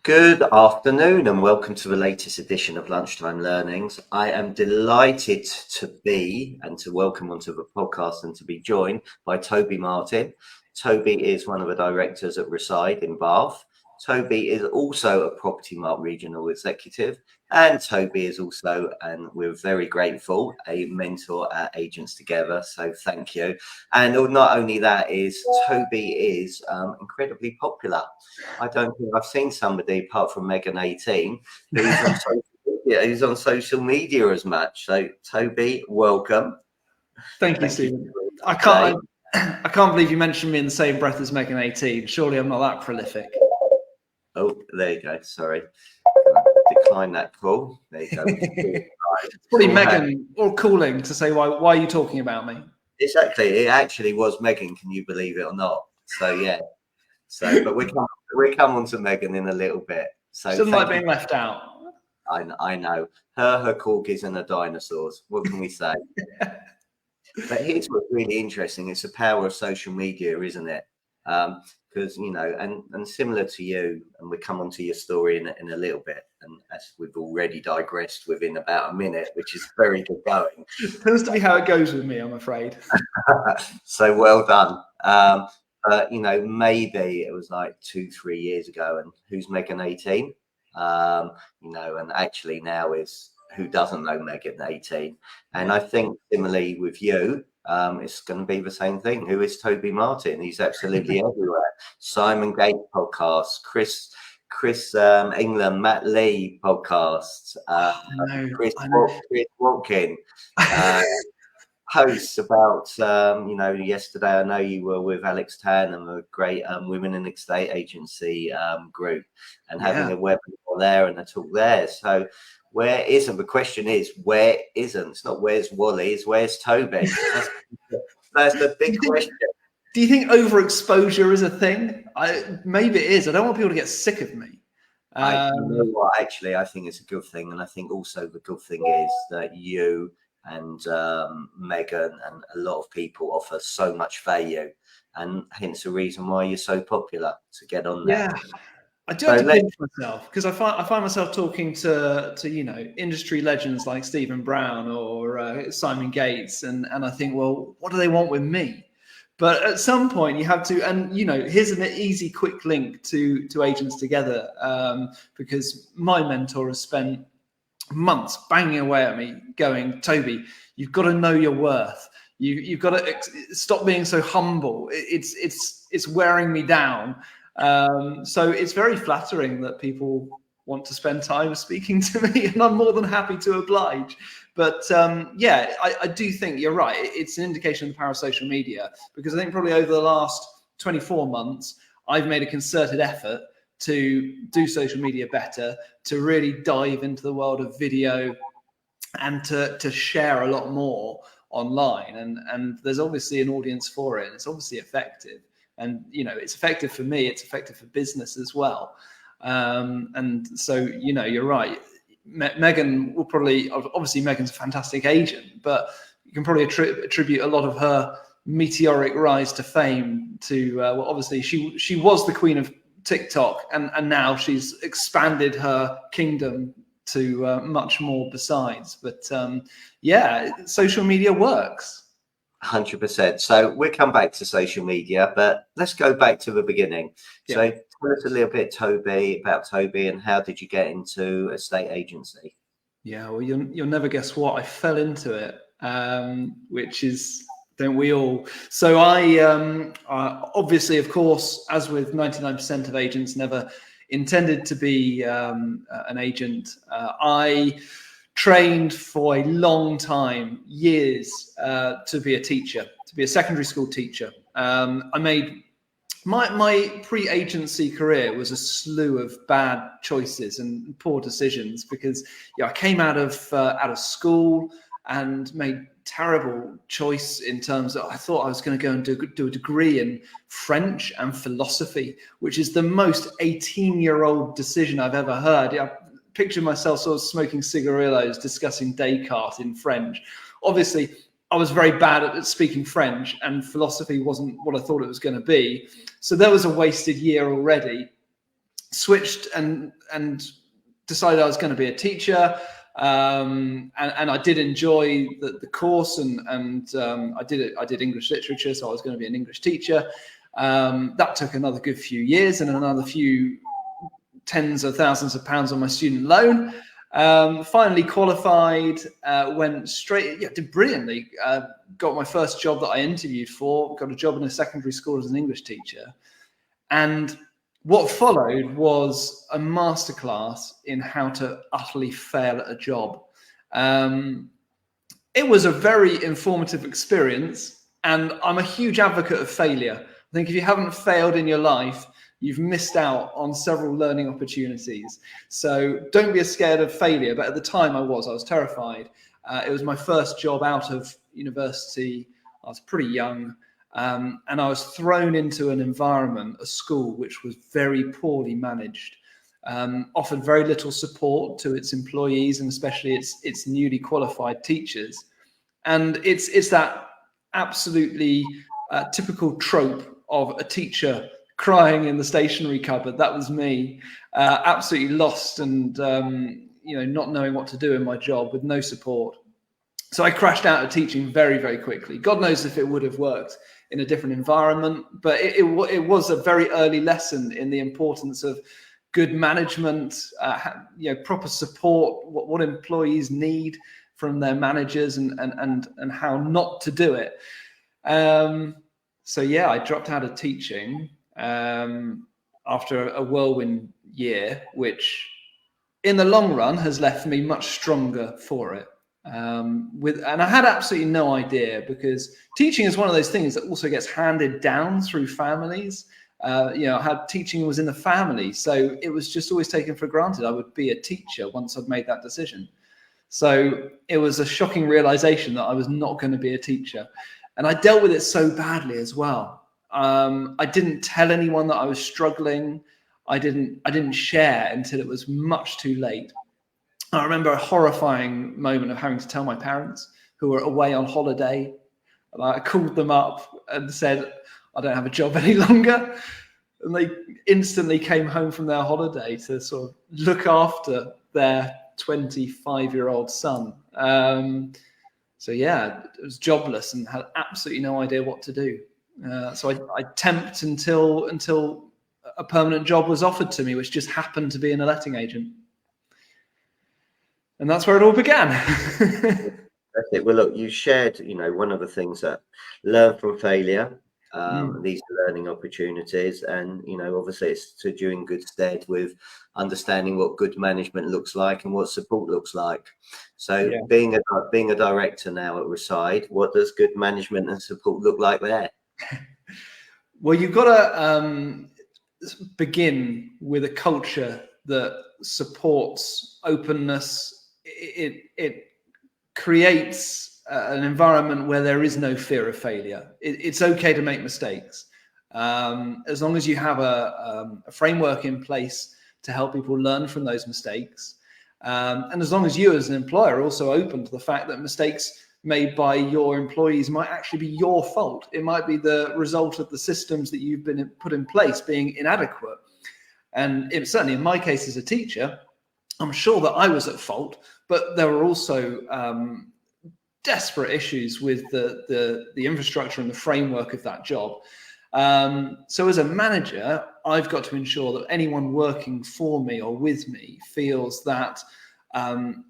Good afternoon and welcome to the latest edition of Lunchtime Learnings. I am delighted to be and to welcome onto the podcast and to be joined by Toby Martin. Toby is one of the directors at Reside in Bath. Toby is also a Property Mark Regional Executive, and Toby is also, and we're very grateful, a mentor at Agents Together. So thank you. And not only that is Toby is incredibly popular. I don't think I've seen somebody apart from Megan 18 who's on social media as much. So Toby, welcome. Thank you, Stephen. I can't believe you mentioned me in the same breath as Megan 18. Surely I'm not that prolific. Oh, there you go. Sorry. Decline that call. There you go. It's probably Megan or calling to say, why are you talking about me? Exactly. It actually was Megan. Can you believe it or not? So, yeah. So, but we'll come on to Megan in a little bit. So, she doesn't like being left out. I know. Her corgis and her dinosaurs. What can we say? But here's what's really interesting. It's the power of social media, isn't it? Because, you know, and similar to you, and we come on to your story in a little bit, and as we've already digressed within about a minute, which is very good going. It tends to be how it goes with me, I'm afraid. So well done. You know, maybe it was like 2-3 years ago, and who's Megan 18? You know, and actually now is who doesn't know Megan 18? And I think similarly with you, it's going to be the same thing. Who is Toby Martin? He's absolutely everywhere. Simon Gates podcast, Chris England, Matt Lee podcast, Chris Watkin posts about, you know, yesterday I know you were with Alex Tan and a great women in estate agency group and having a webinar there and a talk there. So where isn't, the question is, where isn't? It's not where's Wally, it's where's Toby? That's the big question. Do you think overexposure is a thing? Maybe it is. I don't want people to get sick of me. You know what, actually, I think it's a good thing. And I think also the good thing is that you and Megan and a lot of people offer so much value, and hence the reason why you're so popular to get on there. Yeah. I do have to pinch myself because I find myself talking to you know, industry legends like Stephen Brown or Simon Gates, and I think, well, what do they want with me? But at some point you have to, and you know, here's an easy, quick link to Agents Together, because my mentor has spent months banging away at me, going, Toby, you've got to know your worth. You've got to stop being so humble. It's wearing me down. So it's very flattering that people want to spend time speaking to me, and I'm more than happy to oblige. But yeah, I do think you're right. It's an indication of the power of social media, because I think probably over the last 24 months, I've made a concerted effort to do social media better, to really dive into the world of video and to share a lot more online. And there's obviously an audience for it. And it's obviously effective. And, you know, it's effective for me. It's effective for business as well. And so, you know, you're right. Megan will probably, obviously Megan's a fantastic agent, but you can probably attribute a lot of her meteoric rise to fame to, well, obviously she was the queen of TikTok, and now she's expanded her kingdom to much more besides. But yeah, social media works. 100%. So we'll come back to social media, but let's go back to the beginning. Yeah. So tell us a little bit, Toby, about Toby, and how did you get into estate agency? Yeah, well, you'll never guess what. I fell into it, which is, don't we all? So I obviously, of course, as with 99% of agents, never intended to be an agent. I trained for a long time, years, to be a teacher, to be a secondary school teacher. I made my pre-agency career was a slew of bad choices and poor decisions, because I came out of school and made terrible choice in terms of, I thought I was going to go and do a degree in French and philosophy, which is the most 18-year-old decision I've ever heard. I pictured myself sort of smoking cigarillos, discussing Descartes in French. Obviously, I was very bad at speaking French, and philosophy wasn't what I thought it was going to be. So there was a wasted year already. switched and decided I was going to be a teacher. And I did enjoy the course, and I did English literature, so I was going to be an English teacher. That took another good few years and another few tens of thousands of pounds on my student loan. Finally qualified, went straight, did brilliantly. Got my first job that I interviewed for, got a job in a secondary school as an English teacher. And what followed was a masterclass in how to utterly fail at a job. It was a very informative experience, and I'm a huge advocate of failure. I think if you haven't failed in your life, you've missed out on several learning opportunities. So don't be scared of failure. But at the time I was terrified. It was my first job out of university. I was pretty young. And I was thrown into an environment, a school, which was very poorly managed, offered very little support to its employees, and especially its newly qualified teachers. And it's that absolutely typical trope of a teacher crying in the stationery cupboard. That was me, absolutely lost and not knowing what to do in my job with no support. So I crashed out of teaching very, very quickly. God knows if it would have worked in a different environment, but it was a very early lesson in the importance of good management, proper support, what employees need from their managers, and how not to do it. I dropped out of teaching after a whirlwind year, which in the long run has left me much stronger for it. And I had absolutely no idea, because teaching is one of those things that also gets handed down through families. Teaching was in the family, so it was just always taken for granted I would be a teacher once I'd made that decision. So it was a shocking realization that I was not going to be a teacher, and I dealt with it so badly as well. I didn't tell anyone that I was struggling. I didn't share until it was much too late. I remember a horrifying moment of having to tell my parents, who were away on holiday. I called them up and said, I don't have a job any longer. And they instantly came home from their holiday to sort of look after their 25-year-old son. I was jobless and had absolutely no idea what to do. So I temped until a permanent job was offered to me, which just happened to be in a letting agent. And that's where it all began. That's it. Well, look, you shared, one of the things that learn from failure, these learning opportunities, and, obviously it's to do in good stead with understanding what good management looks like and what support looks like. So being a director now at Reside, what does good management and support look like there? Well, you've got to begin with a culture that supports openness. It creates an environment where there is no fear of failure. It's okay to make mistakes, as long as you have a framework in place to help people learn from those mistakes, and as long as you as an employer are also open to the fact that mistakes made by your employees might actually be your fault. It might be the result of the systems that you've been put in place being inadequate. And certainly in my case as a teacher, I'm sure that I was at fault, but there were also desperate issues with the infrastructure and the framework of that job. So as a manager, I've got to ensure that anyone working for me or with me feels that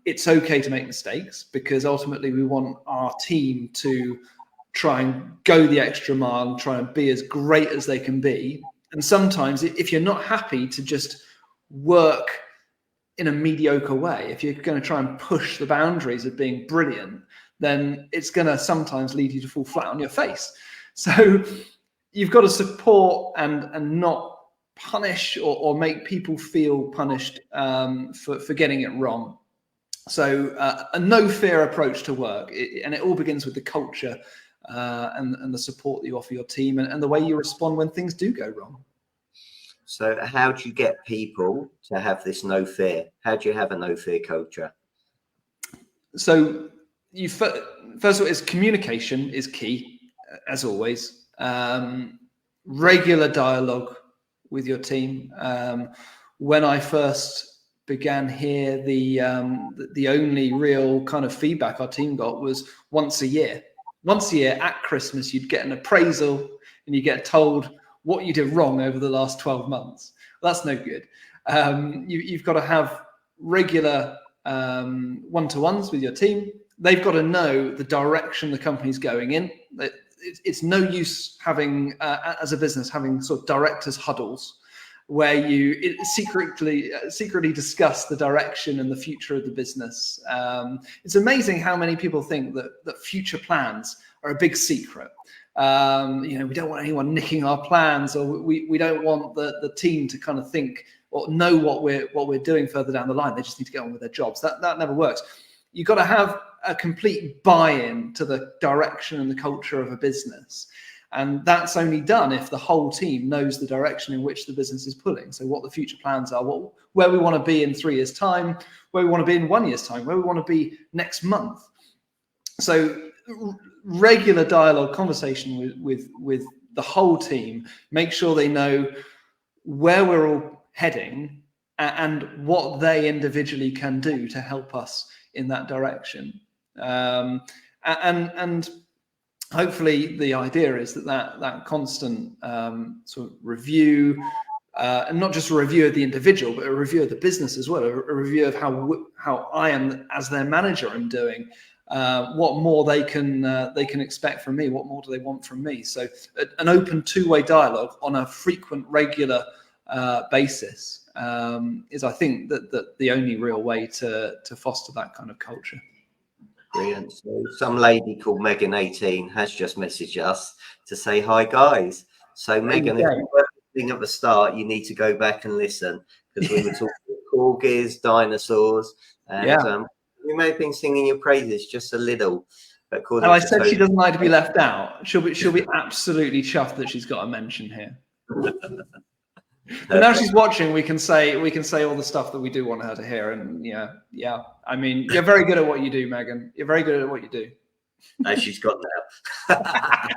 it's okay to make mistakes, because ultimately we want our team to try and go the extra mile and try and be as great as they can be. And sometimes if you're not happy to just work in a mediocre way, if you're going to try and push the boundaries of being brilliant, then it's going to sometimes lead you to fall flat on your face. So you've got to support and not punish or make people feel punished for getting it wrong. So a no fear approach to work, and it all begins with the culture and the support that you offer your team, and the way you respond when things do go wrong. So how do you get people to have this no fear? How do you have a no fear culture? So first of all, is communication is key, as always. Regular dialogue with your team. when I first began here, the only real kind of feedback our team got was once a year. Once a year at Christmas, you'd get an appraisal and you get told what you did wrong over the last 12 months. Well, that's no good. You've got to have regular one-to-ones with your team. They've got to know the direction the company's going in. It's no use having, as a business, having sort of directors' huddles where you secretly discuss the direction and the future of the business. It's amazing how many people think that future plans are a big secret. We don't want anyone nicking our plans, or we don't want the team to kind of think or know what we're doing further down the line. They just need to get on with their jobs. That never works. You've got to have a complete buy-in to the direction and the culture of a business. And that's only done if the whole team knows the direction in which the business is pulling. So what the future plans are, where we want to be in 3 years' time, where we want to be in 1 year's time, where we want to be next month. So regular dialogue, conversation with the whole team, make sure they know where we're all heading and what they individually can do to help us in that direction. And hopefully the idea is that constant sort of review, and not just a review of the individual, but a review of the business as well, a review of how I am as their manager am doing, what more they can expect from me, what more do they want from me. So an open two-way dialogue on a frequent, regular basis is, I think, that the only real way to foster that kind of culture. Brilliant. So some lady called Megan18 has just messaged us to say hi, guys. So Megan, if you weren't listening at the start, you need to go back and listen, because we were talking corgis, dinosaurs, and we may have been singing your praises just a little. And I said she doesn't like to be left out. She'll be absolutely chuffed that she's got a mention here. But now she's watching, we can say all the stuff that we do want her to hear. And yeah. I mean, you're very good at what you do, Megan. You're very good at what you do. No, she's got that.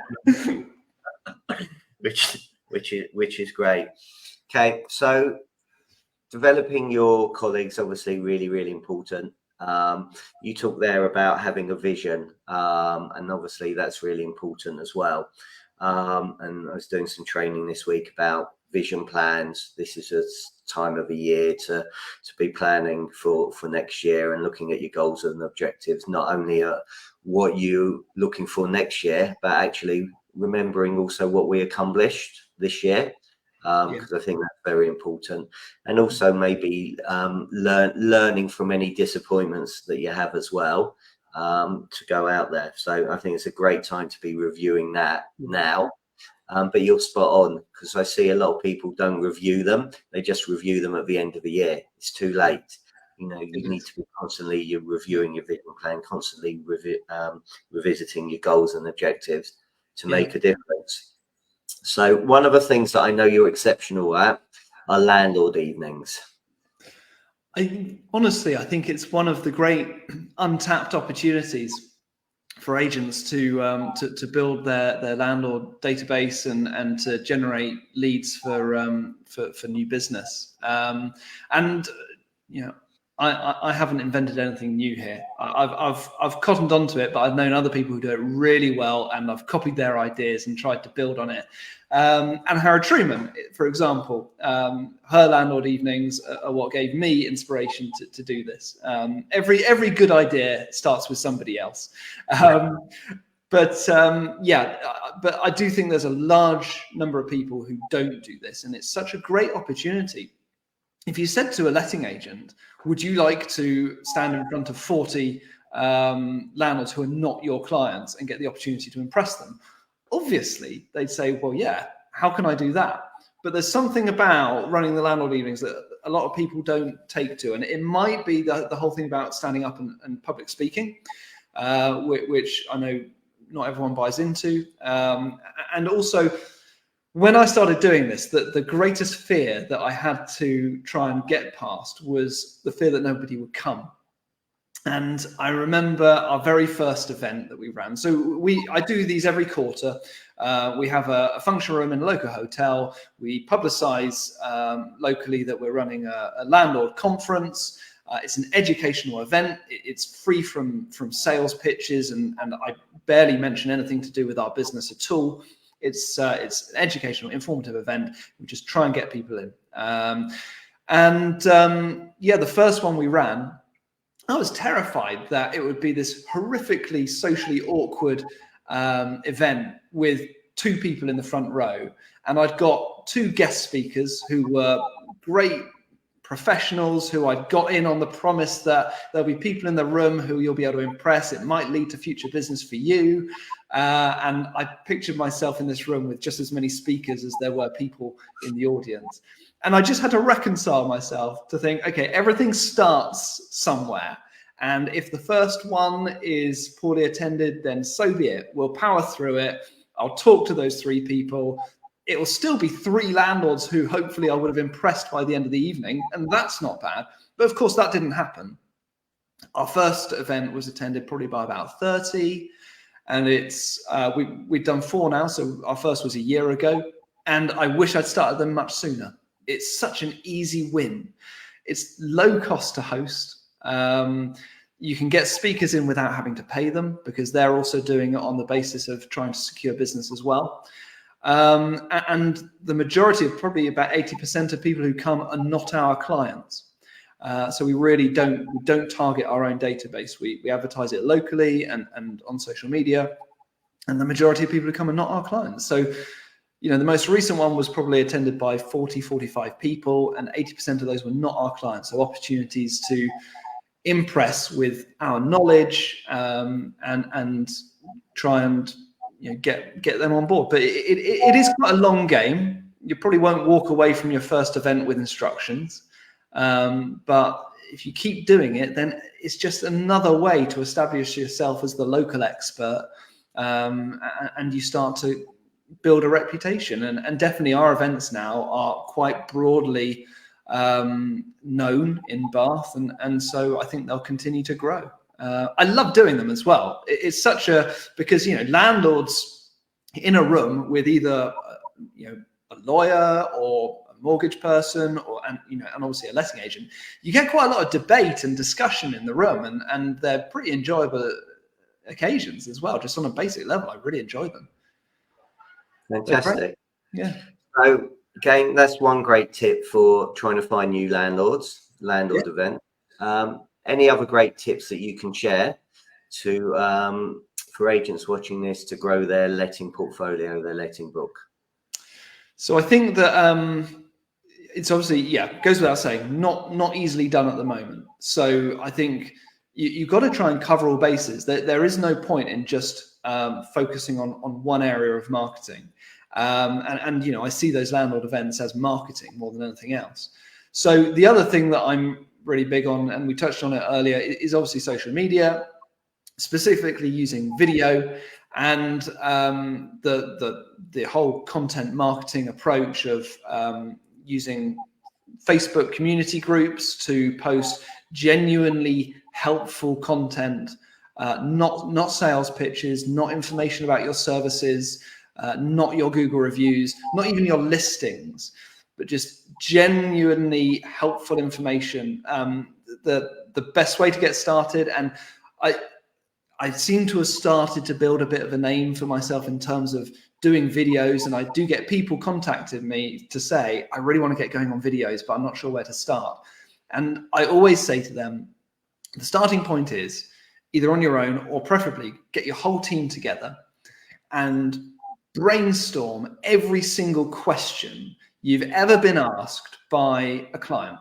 which is great. Okay, so developing your colleagues, obviously really, really important. You talked there about having a vision, and obviously that's really important as well. And I was doing some training this week about vision plans. This is a time of the year to be planning for next year and looking at your goals and objectives, not only at what you're looking for next year, but actually remembering also what we accomplished this year, because I think that's very important. And also maybe learning from any disappointments that you have as well, to go out there. So I think it's a great time to be reviewing that now. But you're spot on, because I see a lot of people don't review them. They just review them at the end of the year. It's too late. You need to be constantly reviewing your vision plan, constantly revisiting your goals and objectives to make a difference. So one of the things that I know you're exceptional at are landlord evenings. Honestly, I think it's one of the great untapped opportunities for agents to build their landlord database and to generate leads for new business. I haven't invented anything new here. I've cottoned onto it, but I've known other people who do it really well, and I've copied their ideas and tried to build on it. And Howard Truman, for example, her landlord evenings are what gave me inspiration to do this. Every good idea starts with somebody else. But I do think there's a large number of people who don't do this, and it's such a great opportunity. If you said to a letting agent, would you like to stand in front of 40 landlords who are not your clients and get the opportunity to impress them? Obviously, they'd say, well, yeah, how can I do that? But there's something about running the landlord evenings that a lot of people don't take to. And it might be the whole thing about standing up and public speaking, which I know not everyone buys into. And also, when I started doing this, the greatest fear that I had to try and get past was the fear that nobody would come. And I remember our very first event that we ran. So I do these every quarter. We have a function room in a local hotel. We publicize locally that we're running a landlord conference. It's an educational event. It's free from sales pitches, and I barely mention anything to do with our business at all. It's an educational, informative event. We just try and get people in. The first one we ran, I was terrified that it would be this horrifically socially awkward event with 2 people in the front row. And I'd got 2 guest speakers who were great professionals who I'd got in on the promise that there'll be people in the room who you'll be able to impress. It might lead to future business for you. And I pictured myself in this room with just as many speakers as there were people in the audience. And I just had to reconcile myself to think, okay, everything starts somewhere. And if the first one is poorly attended, then so be it. We'll power through it. I'll talk to those 3 people. It will still be 3 landlords who hopefully I would have impressed by the end of the evening. And that's not bad. But of course, that didn't happen. Our first event was attended probably by about 30. And we've done 4 now. So our first was a year ago. And I wish I'd started them much sooner. It's such an easy win. It's low cost to host. You can get speakers in without having to pay them because they're also doing it on the basis of trying to secure business as well. And the majority of probably about 80% of people who come are not our clients. So we really don't target our own database. We advertise it locally and on social media. And the majority of people who come are not our clients. So, the most recent one was probably attended by 40, 45 people, and 80% of those were not our clients. So opportunities to impress with our knowledge and try and get them on board. But it is quite a long game. You probably won't walk away from your first event with instructions. But if you keep doing it, then it's just another way to establish yourself as the local expert. And you start to build a reputation. And definitely our events now are quite broadly known in Bath. And so I think they'll continue to grow. I love doing them as well. It's because, landlords in a room with either, a lawyer or a mortgage person and obviously a letting agent, you get quite a lot of debate and discussion in the room, and they're pretty enjoyable occasions as well. Just on a basic level, I really enjoy them. Fantastic. Yeah. So again, that's one great tip for trying to find new landlord event. Any other great tips that you can share to for agents watching this to grow their letting portfolio, their letting book? So I think that it's obviously, goes without saying, not easily done at the moment. So I think you've got to try and cover all bases. There is no point in just focusing on one area of marketing. And I see those landlord events as marketing more than anything else. So the other thing that I'm really big on, and we touched on it earlier, is obviously social media, specifically using video and the whole content marketing approach of using Facebook community groups to post genuinely helpful content, not sales pitches, not information about your services, not your Google reviews, not even your listings, but just genuinely helpful information. The best way to get started, and I seem to have started to build a bit of a name for myself in terms of doing videos, and I do get people contacting me to say, I really want to get going on videos, but I'm not sure where to start. And I always say to them, the starting point is either on your own or preferably get your whole team together and brainstorm every single question you've ever been asked by a client,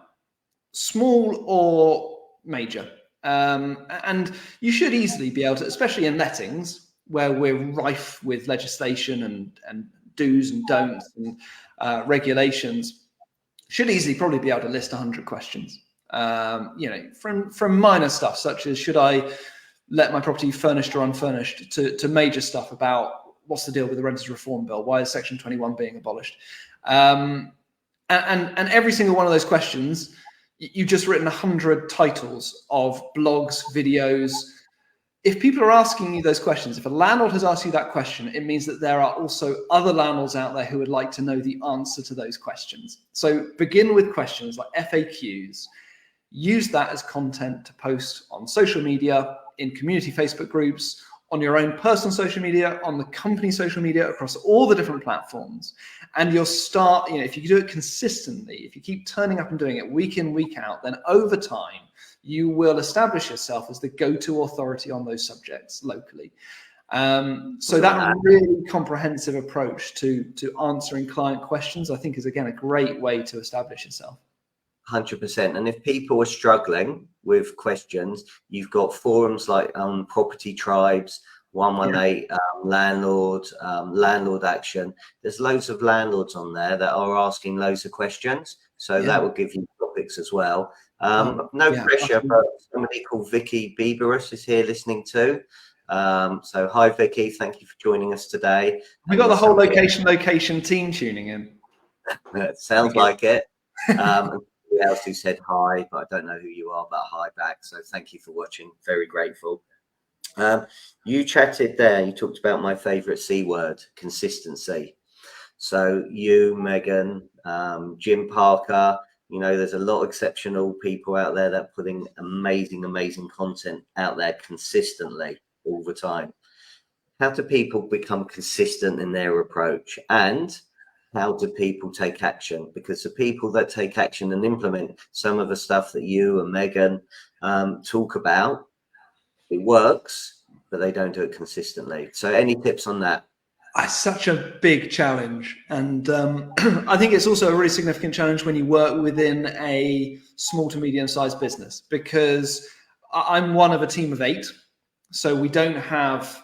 small or major. And you should easily be able to, especially in lettings where we're rife with legislation and do's and don'ts and regulations, should easily probably be able to list 100 questions. From minor stuff such as should I let my property furnished or unfurnished to major stuff about what's the deal with the Renters Reform Bill? Why is Section 21 being abolished? And every single one of those questions, you've just written 100 titles of blogs, videos, if people are asking you those questions, if a landlord has asked you that question, it means that there are also other landlords out there who would like to know the answer to those questions. So begin with questions like FAQs. Use that as content to post on social media, in community Facebook groups, on your own personal social media, on the company social media, across all the different platforms. And you'll start, if you do it consistently, if you keep turning up and doing it week in, week out, then over time, you will establish yourself as the go-to authority on those subjects locally. So that really comprehensive approach to answering client questions, I think, is, again, a great way to establish yourself. 100%. And if people are struggling with questions, you've got forums like Property Tribes, 118, Landlord Action. There's loads of landlords on there that are asking loads of questions. So that will give you topics as well. No pressure, absolutely. But somebody called Vicky Bieberus is here listening too. So hi, Vicky. Thank you for joining us today. We got the whole location team tuning in. It sounds like it. Else who said hi, but I don't know who you are, but hi back. So thank you for watching. Very grateful. You chatted there. You talked about my favorite C word, consistency. So you, Megan, Jim Parker, there's a lot of exceptional people out there that are putting amazing content out there consistently all the time. How do people become consistent in their approach? And how do people take action? Because the people that take action and implement some of the stuff that you and Megan talk about, it works, but they don't do it consistently. So any tips on that? It's such a big challenge. And I think it's also a really significant challenge when you work within a small to medium-sized business, because I'm one of a team of 8. So we don't have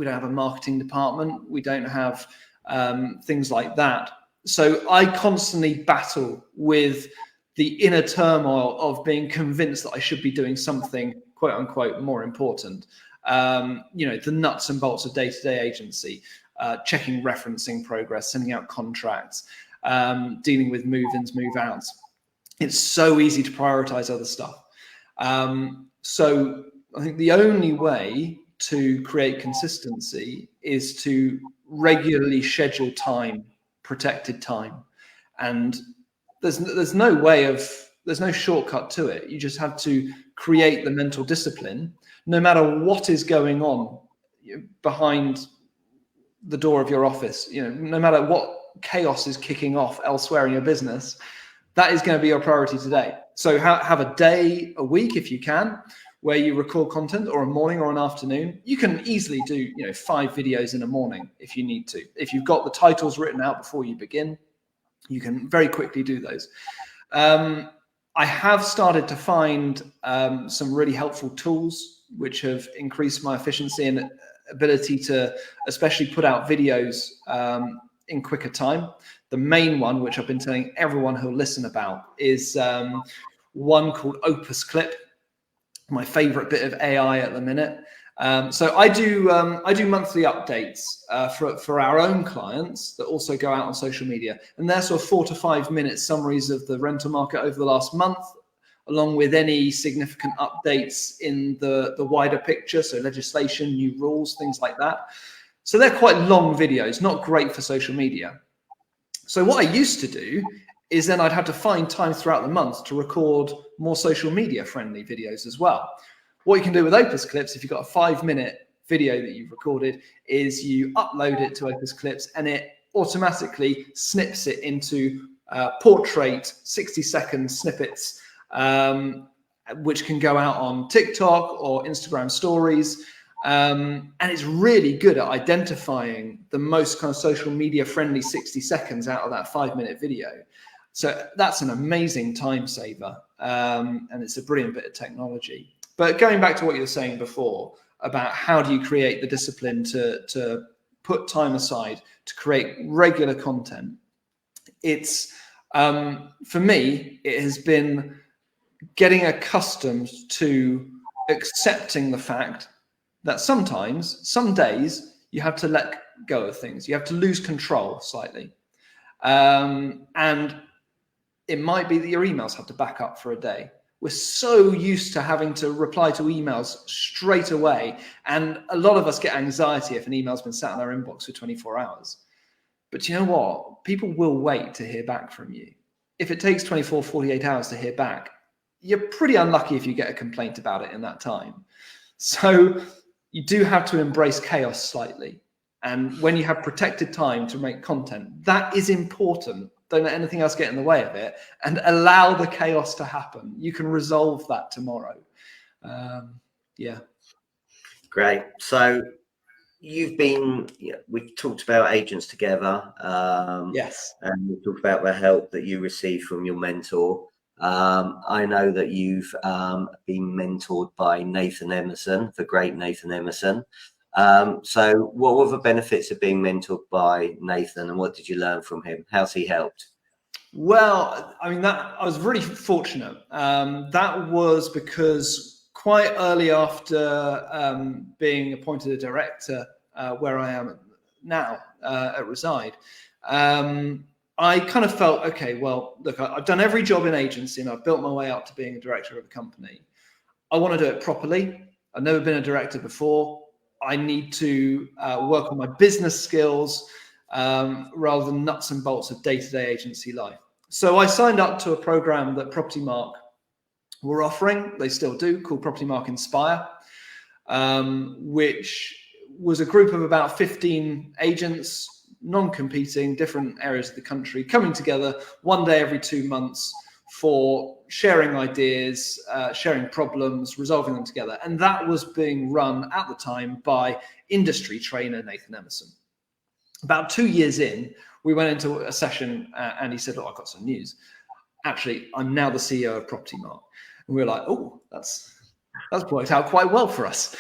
a marketing department. We don't have things like that. So I constantly battle with the inner turmoil of being convinced that I should be doing something, quote unquote, more important. The nuts and bolts of day-to-day agency, checking referencing progress, sending out contracts, dealing with move-ins, move-outs. It's so easy to prioritize other stuff. So I think the only way to create consistency is to regularly schedule time, protected time. And there's no shortcut to it. You just have to create the mental discipline, no matter what is going on behind the door of your office, no matter what chaos is kicking off elsewhere in your business, that is going to be your priority today. So have a day a week, if you can, where you record content, or a morning or an afternoon. You can easily do 5 videos in a morning if you need to. If you've got the titles written out before you begin, you can very quickly do those. I have started to find some really helpful tools which have increased my efficiency and ability to especially put out videos in quicker time. The main one, which I've been telling everyone who'll listen about, is one called Opus Clip. My favorite bit of AI at the minute. So I do monthly updates for our own clients that also go out on social media, and they're sort of 4 to 5 minute summaries of the rental market over the last month, along with any significant updates in the wider picture, so legislation, new rules, things like that. So they're quite long videos, not great for social media. So what I used to do is then I'd have to find time throughout the month to record more social media friendly videos as well. What you can do with Opus Clips, if you've got a 5-minute video that you've recorded, is you upload it to Opus Clips and it automatically snips it into portrait 60-second snippets, which can go out on TikTok or Instagram stories. And it's really good at identifying the most kind of social media friendly 60 seconds out of that 5-minute video. So that's an amazing time saver, and it's a brilliant bit of technology. But going back to what you were saying before about how do you create the discipline to put time aside to create regular content, it's for me, it has been getting accustomed to accepting the fact that sometimes, some days, you have to let go of things. You have to lose control slightly. And it might be that your emails have to back up for a day, we're so used to having to reply to emails straight away. And a lot of us get anxiety if an email's been sat in our inbox for 24 hours. But you know what? People will wait to hear back from you. If it takes 24, 48 hours to hear back, you're pretty unlucky if you get a complaint about it in that time. So you do have to embrace chaos slightly. And when you have protected time to make content, that is important. Don't let anything else get in the way of it, and allow the chaos to happen. You can resolve that tomorrow. Yeah. Great. So we've talked about agents together. Yes. And we talked about the help that you received from your mentor. I know that you've been mentored by Nathan Emerson, the great Nathan Emerson. So what were the benefits of being mentored by Nathan, and what did you learn from him? How's he helped? Well, I mean, I was really fortunate. That was because quite early after being appointed a director where I am now at Reside, I kind of felt, okay, well, look, I've done every job in agency and I've built my way up to being a director of a company. I want to do it properly. I've never been a director before. I need to work on my business skills rather than nuts and bolts of day-to-day agency life. So I signed up to a program that Property Mark were offering. They still do, called Property Mark Inspire, which was a group of about 15 agents, non-competing, different areas of the country, coming together one day every 2 months for sharing ideas, sharing problems, resolving them together. And that was being run at the time by industry trainer Nathan Emerson. About 2 years in, we went into a session and he said, "Oh, I've got some news. Actually, I'm now the CEO of Property Mark." And we were like, "Oh, that's worked out quite well for us."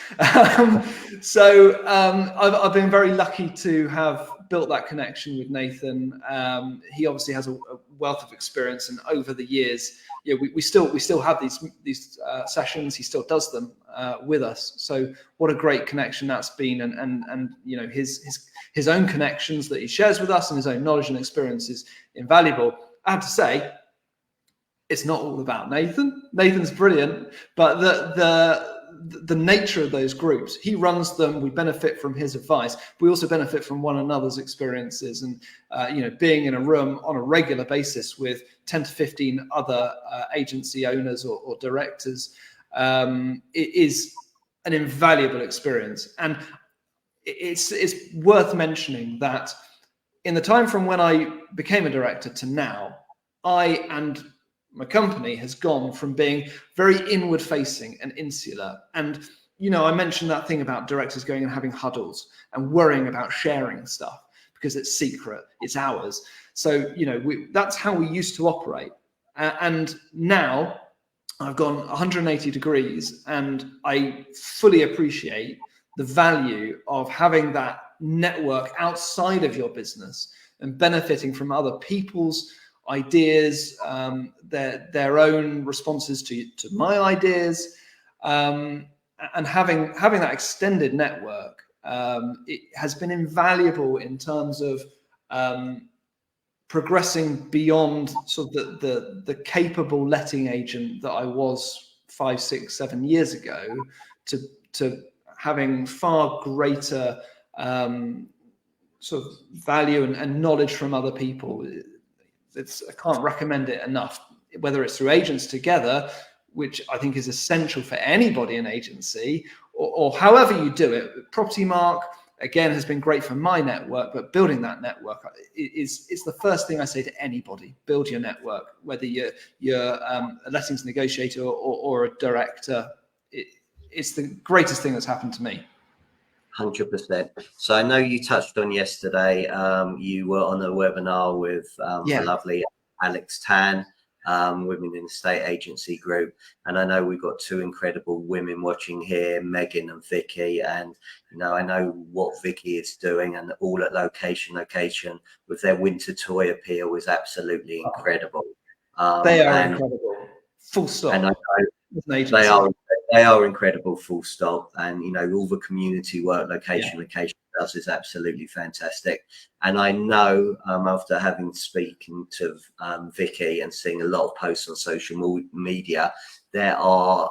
So I've been very lucky to have built that connection with Nathan. He obviously has a wealth of experience, and over the years, we still have these sessions. He still does them with us. So what a great connection that's been, and his own connections that he shares with us and his own knowledge and experience is invaluable. I have to say, it's not all about Nathan. Nathan's brilliant, but the nature of those groups, he runs them. We benefit from his advice. We also benefit from one another's experiences, and being in a room on a regular basis with 10 to 15 other agency owners or directors, it is an invaluable experience. And it's worth mentioning that in the time from when I became a director to now, I and my company has gone from being very inward facing and insular. And, I mentioned that thing about directors going and having huddles and worrying about sharing stuff because it's secret, it's ours. So, that's how we used to operate. And now I've gone 180 degrees, and I fully appreciate the value of having that network outside of your business and benefiting from other people's ideas, their own responses to my ideas, and having that extended network. It has been invaluable in terms of progressing beyond sort of the capable letting agent that I was 5, 6, 7 years ago to having far greater sort of value and knowledge from other people. I can't recommend it enough, whether it's through Agents Together, which I think is essential for anybody in agency, or however you do it. Property Mark, again, has been great for my network, but building that network is the first thing I say to anybody. Build your network, whether you're a lettings negotiator or a director. It's the greatest thing that's happened to me. 100%. So I know you touched on yesterday, you were on a webinar with the lovely Alex Tan, Women in the Estate Agency Group. And I know we've got two incredible women watching here, Megan and Vicky. And, I know what Vicky is doing, and all at location with their winter toy appeal is absolutely incredible. They are incredible. Full stop. And I know they are incredible, full stop. And all the community work, location does is absolutely fantastic. And I know after having spoken to Vicky and seeing a lot of posts on social media, there are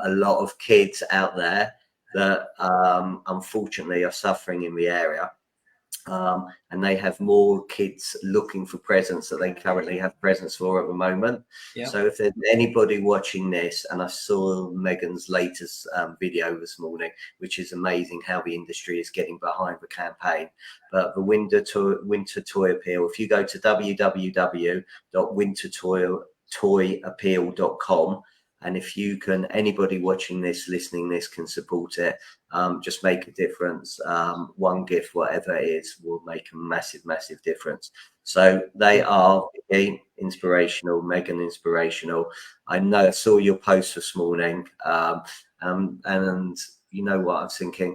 a lot of kids out there that unfortunately are suffering in the area. And they have more kids looking for presents that they currently have presents for at the moment. Yeah. So if there's anybody watching this, and I saw Megan's latest video this morning, which is amazing how the industry is getting behind the campaign. But the winter toy appeal, if you go to www.wintertoyappeal.com, and if you can, anybody watching this, listening this can support it, just make a difference. One gift, whatever it is, will make a massive, massive difference. So they are again inspirational, Megan inspirational. I know I saw your post this morning, and you know what I'm thinking.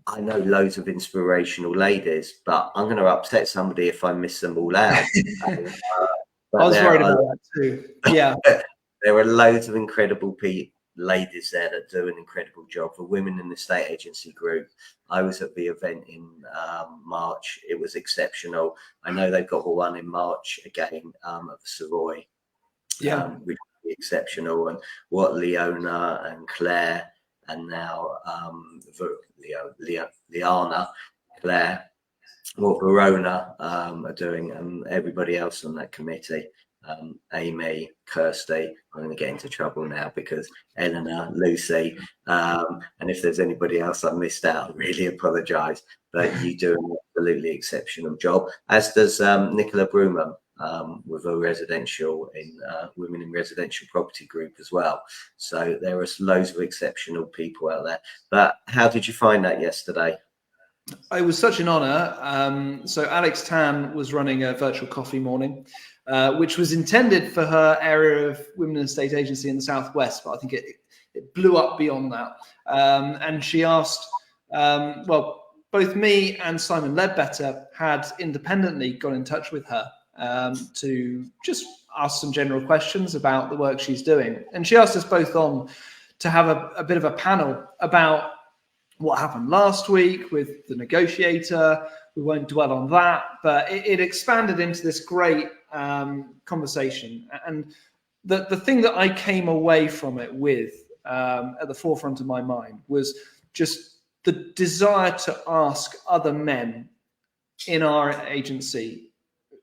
I know loads of inspirational ladies, but I'm going to upset somebody if I miss them all out. I was worried about that too. Yeah. There are loads of incredible ladies there that do an incredible job. For women in the state agency group, I was at the event in March. It was exceptional. I know they've got one in March again at the Savoy, which will be exceptional. And what Leona and Claire and now Liana, Claire, what Verona are doing, and everybody else on that committee. Amy, Kirsty, I'm going to get into trouble now because Eleanor, Lucy, and if there's anybody else I missed out, I really apologise. But you do an absolutely exceptional job, as does Nicola Bruman with a residential Women in Residential Property group as well. So there are loads of exceptional people out there. But how did you find that yesterday? It was such an honour. So Alex Tan was running a virtual coffee morning, which was intended for her area of women in the state agency in the southwest, but I think it blew up beyond that. And she asked, both me and Simon Ledbetter had independently got in touch with her to just ask some general questions about the work she's doing. And she asked us both on to have a bit of a panel about what happened last week with the negotiator. We won't dwell on that, but it expanded into this great conversation. And the thing that I came away from it with at the forefront of my mind was just the desire to ask other men in our agency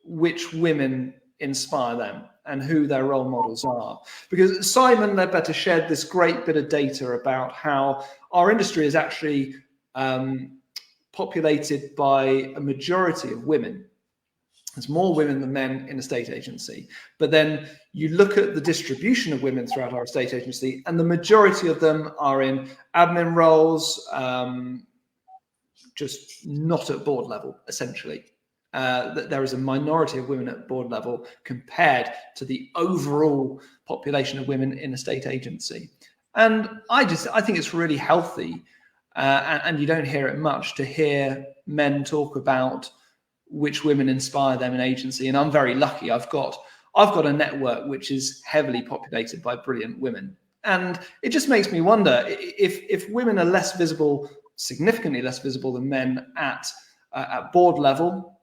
which women inspire them and who their role models are. Because Simon Ledbetter shared this great bit of data about how our industry is actually populated by a majority of women. There's more women than men in a state agency. But then you look at the distribution of women throughout our state agency, and the majority of them are in admin roles, just not at board level, essentially. That there is a minority of women at board level compared to the overall population of women in a state agency. And I think it's really healthy, and you don't hear it much, to hear men talk about which women inspire them in agency. And I'm very lucky. I've got a network which is heavily populated by brilliant women. And it just makes me wonder if women are less visible, significantly less visible than men at board level,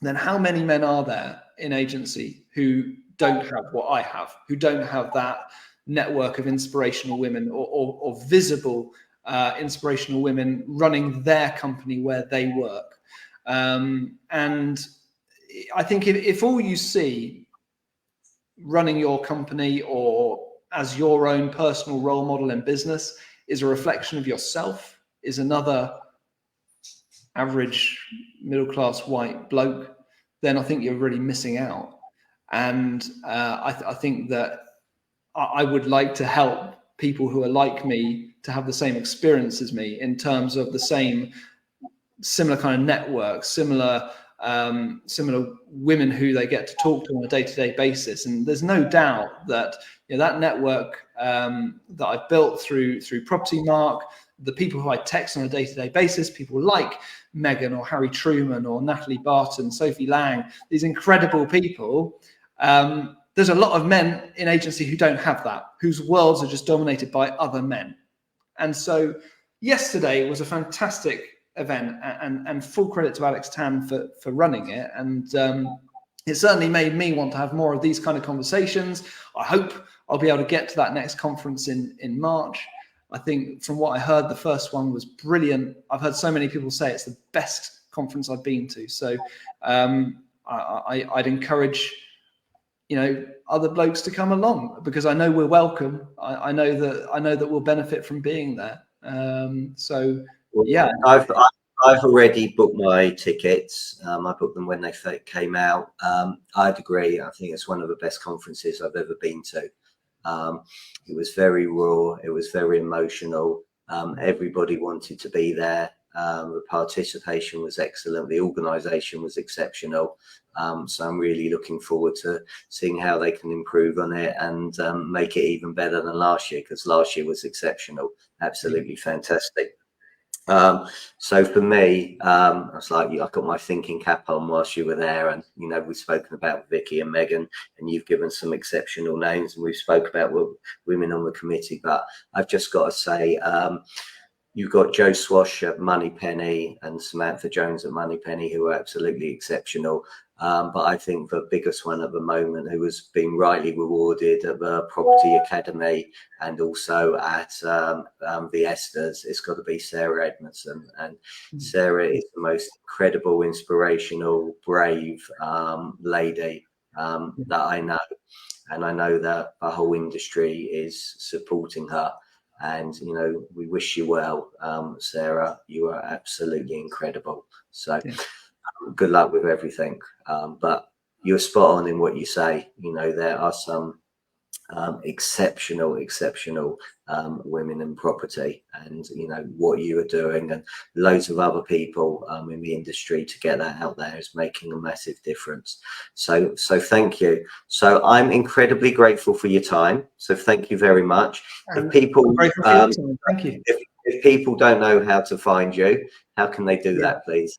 then how many men are there in agency who don't have what I have, who don't have that network of inspirational women or visible inspirational women running their company where they work? And I think if all you see running your company or as your own personal role model in business is a reflection of yourself, is another average middle-class white bloke, then I think you're really missing out. And I think that I would like to help people who are like me to have the same experience as me in terms of the similar kind of network, similar women who they get to talk to on a day-to-day basis. And there's no doubt that that network that I've built through Property Mark, the people who I text on a day-to-day basis, people like Megan or Harry Truman or Natalie Barton, Sophie Lang, these incredible people. There's a lot of men in agency who don't have that, whose worlds are just dominated by other men. And so yesterday was a fantastic event, and full credit to Alex Tan for running it. And it certainly made me want to have more of these kind of conversations. I hope I'll be able to get to that next conference in March. I think from what I heard, the first one was brilliant. I've heard so many people say it's the best conference I've been to. So I'd encourage, other blokes to come along, because I know we're welcome. I know that we'll benefit from being there. Yeah, I've already booked my tickets. I booked them when they came out. I'd agree. I think it's one of the best conferences I've ever been to. It was very raw. It was very emotional. Everybody wanted to be there. The participation was excellent. The organisation was exceptional. So I'm really looking forward to seeing how they can improve on it and make it even better than last year, because last year was exceptional. Absolutely fantastic. So for me, I was like, I got my thinking cap on whilst you were there, and we've spoken about Vicky and Megan, and you've given some exceptional names, and we've spoke about women on the committee. But I've just got to say, you've got Jo Swash at Moneypenny and Samantha Jones at Moneypenny, who are absolutely exceptional. But I think the biggest one at the moment, who has been rightly rewarded at the Property Academy and also at the Esters, it's got to be Sarah Edmondson. And Sarah is the most incredible, inspirational, brave lady that I know. And I know that the whole industry is supporting her. And, we wish you well, Sarah. You are absolutely incredible. So good luck with everything. But you're spot on in what you say. There are some exceptional women in property, and what you are doing, and loads of other people in the industry to get that out there is making a massive difference. So thank you. So I'm incredibly grateful for your time. So thank you very much. If people thank you. If people don't know how to find you, how can they do that, please?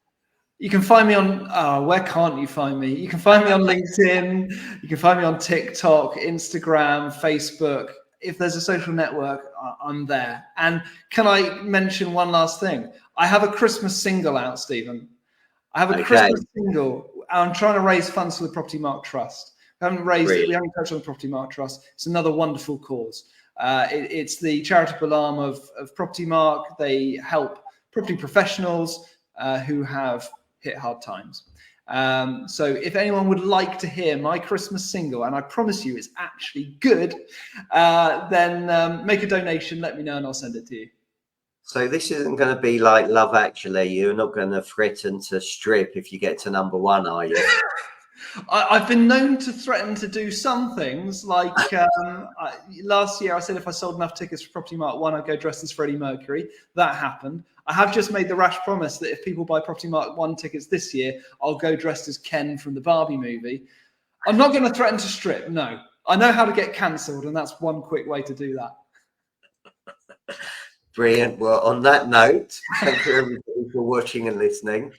You can find me on, where can't you find me? You can find me on LinkedIn. You can find me on TikTok, Instagram, Facebook. If there's a social network, I'm there. And can I mention one last thing? I have a Christmas single out, Stephen. I have a Christmas single. I'm trying to raise funds for the Property Mark Trust. We haven't touched on the Property Mark Trust. It's another wonderful cause. It's the charitable arm of Property Mark. They help property professionals who have hit hard times. So if anyone would like to hear my Christmas single, and I promise you it's actually good, then make a donation, let me know, and I'll send it to you. So this isn't going to be like Love Actually. You're not going to threaten to strip if you get to #1, are you? I've been known to threaten to do some things, like last year I said if I sold enough tickets for Property Mark 1, I'd go dressed as Freddie Mercury. That happened. I have just made the rash promise that if people buy Property Mark 1 tickets this year, I'll go dressed as Ken from the Barbie movie. I'm not going to threaten to strip, no. I know how to get cancelled, and that's one quick way to do that. Brilliant. Well, on that note, thank you everybody for watching and listening.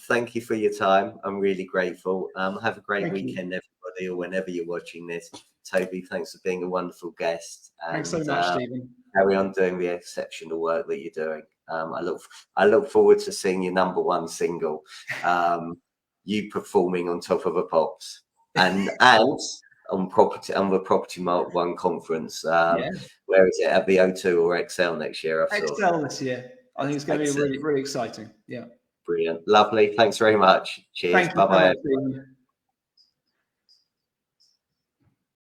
Thank you for your time. I'm really grateful. Have a great weekend, everybody, or whenever you're watching this. Toby, thanks for being a wonderful guest. And, thanks so much, Stephen. Carry on doing the exceptional work that you're doing. I look forward to seeing your #1 single, you performing on Top of the Pops, and on the Property Mark 1 conference. Where is it, at the O2 or XL next year? XL this year. I think it's going to be really, really exciting. Yeah. Brilliant. Lovely. Thanks very much. Cheers. Bye-bye.